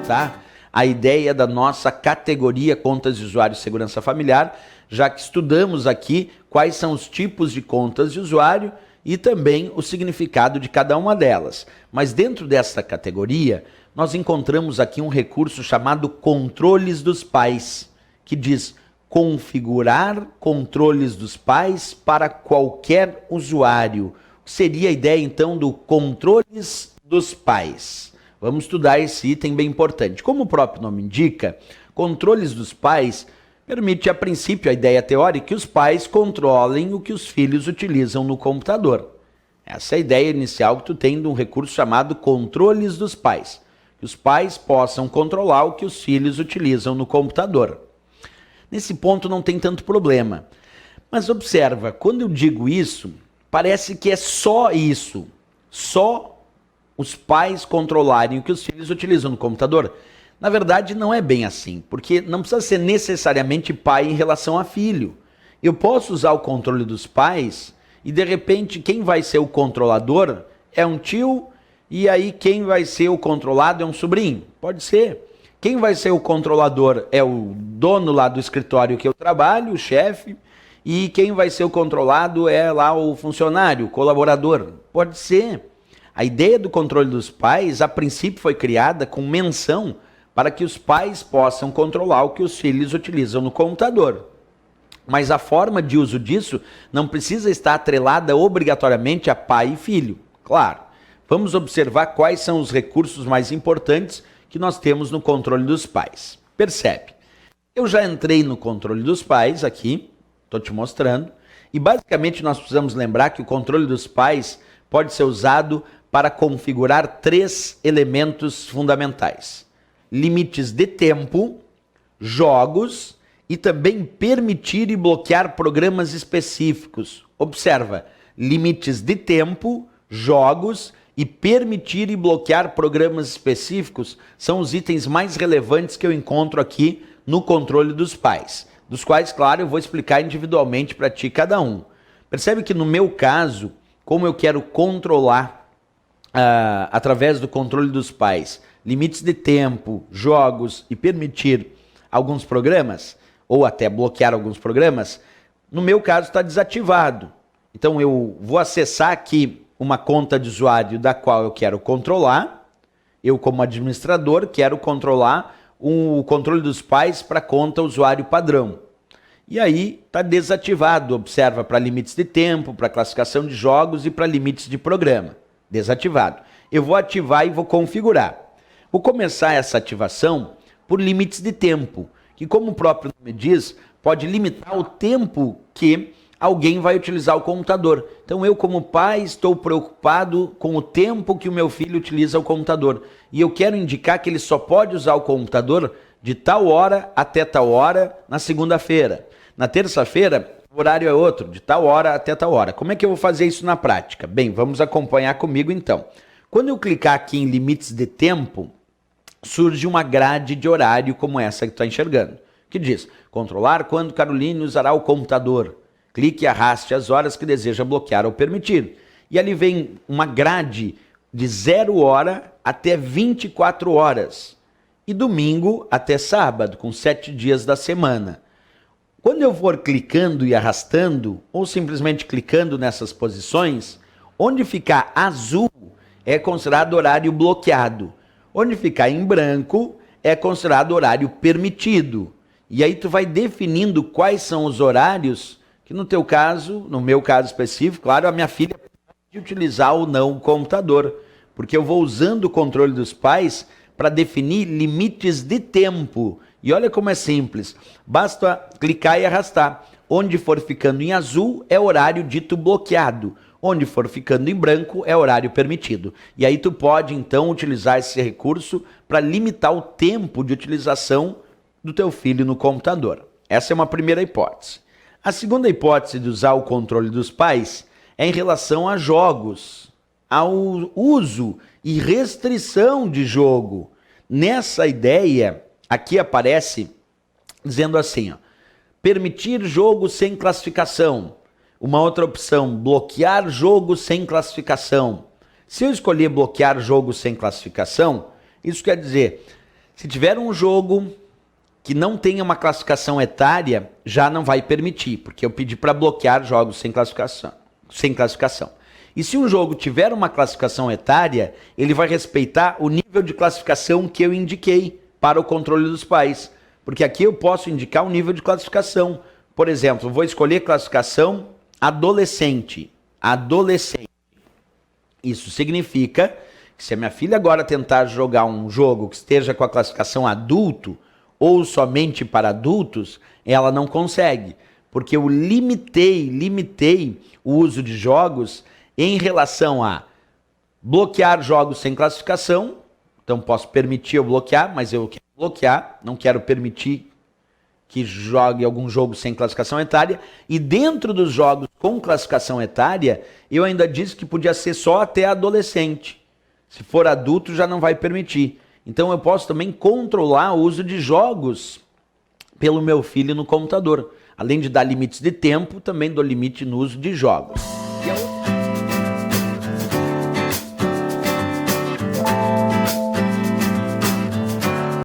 apresentar a ideia da nossa categoria Contas de Usuário e Segurança Familiar, já que estudamos aqui quais são os tipos de contas de usuário e também o significado de cada uma delas. Mas dentro dessa categoria, nós encontramos aqui um recurso chamado Controles dos Pais, que diz configurar controles dos pais para qualquer usuário. Seria a ideia, então, do controles dos pais. Vamos estudar esse item bem importante. Como o próprio nome indica, controles dos pais permite, a princípio, a ideia teórica que os pais controlem o que os filhos utilizam no computador. Essa é a ideia inicial que tu tem de um recurso chamado controles dos pais. Que os pais possam controlar o que os filhos utilizam no computador. Nesse ponto não tem tanto problema. Mas observa, quando eu digo isso, parece que é só isso. Só os pais controlarem o que os filhos utilizam no computador. Na verdade, não é bem assim, porque não precisa ser necessariamente pai em relação a filho. Eu posso usar o controle dos pais e, de repente, quem vai ser o controlador é um tio e aí quem vai ser o controlado é um sobrinho. Pode ser. Quem vai ser o controlador é o dono lá do escritório que eu trabalho, o chefe, e quem vai ser o controlado é lá o funcionário, o colaborador. Pode ser. A ideia do controle dos pais, a princípio, foi criada com menção para que os pais possam controlar o que os filhos utilizam no computador. Mas a forma de uso disso não precisa estar atrelada obrigatoriamente a pai e filho. Claro, vamos observar quais são os recursos mais importantes que nós temos no controle dos pais. Percebe? Eu já entrei no controle dos pais aqui, estou te mostrando, e basicamente nós precisamos lembrar que o controle dos pais pode ser usado para configurar 3 elementos fundamentais: limites de tempo, jogos e também permitir e bloquear programas específicos. Observa, limites de tempo, jogos e permitir e bloquear programas específicos são os itens mais relevantes que eu encontro aqui no controle dos pais, dos quais, claro, eu vou explicar individualmente para ti cada um. Percebe que no meu caso, como eu quero controlar através do controle dos pais, limites de tempo, jogos e permitir alguns programas, ou até bloquear alguns programas, no meu caso está desativado. Então eu vou acessar aqui uma conta de usuário da qual eu quero controlar. Eu, como administrador, quero controlar o controle dos pais para a conta usuário padrão. E aí está desativado, observa, para limites de tempo, para classificação de jogos e para limites de programa. Desativado. Eu vou ativar e vou configurar. Vou começar essa ativação por limites de tempo, que, como o próprio nome diz, pode limitar o tempo que alguém vai utilizar o computador. Então eu, como pai, estou preocupado com o tempo que o meu filho utiliza o computador. E eu quero indicar que ele só pode usar o computador de tal hora até tal hora na segunda-feira. Na terça-feira, o horário é outro, de tal hora até tal hora. Como é que eu vou fazer isso na prática? Bem, vamos acompanhar comigo então. Quando eu clicar aqui em limites de tempo, surge uma grade de horário como essa que tu está enxergando, que diz: controlar quando Caroline usará o computador. Clique e arraste as horas que deseja bloquear ou permitir. E ali vem uma grade de 0 hora até 24 horas. E domingo até sábado, com 7 dias da semana. Quando eu for clicando e arrastando, ou simplesmente clicando nessas posições, onde ficar azul é considerado horário bloqueado. Onde ficar em branco é considerado horário permitido. E aí tu vai definindo quais são os horários que no teu caso, no meu caso específico, claro, a minha filha pode utilizar ou não o computador, porque eu vou usando o controle dos pais para definir limites de tempo. E olha como é simples, basta clicar e arrastar. Onde for ficando em azul é horário dito bloqueado, onde for ficando em branco é horário permitido. E aí tu pode então utilizar esse recurso para limitar o tempo de utilização do teu filho no computador. Essa é uma primeira hipótese. A segunda hipótese de usar o controle dos pais é em relação a jogos, ao uso e restrição de jogo. Nessa ideia, aqui aparece dizendo assim, ó, permitir jogo sem classificação. Uma outra opção, bloquear jogo sem classificação. Se eu escolher bloquear jogo sem classificação, isso quer dizer, Se tiver um jogo que não tenha uma classificação etária, já não vai permitir, porque eu pedi para bloquear jogos sem classificação. E se um jogo tiver uma classificação etária, ele vai respeitar o nível de classificação que eu indiquei para o controle dos pais. Porque aqui eu posso indicar o nível de classificação. Por exemplo, vou escolher classificação adolescente. Adolescente. Isso significa que se a minha filha agora tentar jogar um jogo que esteja com a classificação adulto ou somente para adultos, ela não consegue. Porque eu limitei o uso de jogos em relação a bloquear jogos sem classificação. Então posso permitir eu bloquear, mas eu quero bloquear, não quero permitir que jogue algum jogo sem classificação etária. E dentro dos jogos com classificação etária, eu ainda disse que podia ser só até adolescente. Se for adulto, já não vai permitir. Então eu posso também controlar o uso de jogos pelo meu filho no computador. Além de dar limites de tempo, também dou limite no uso de jogos.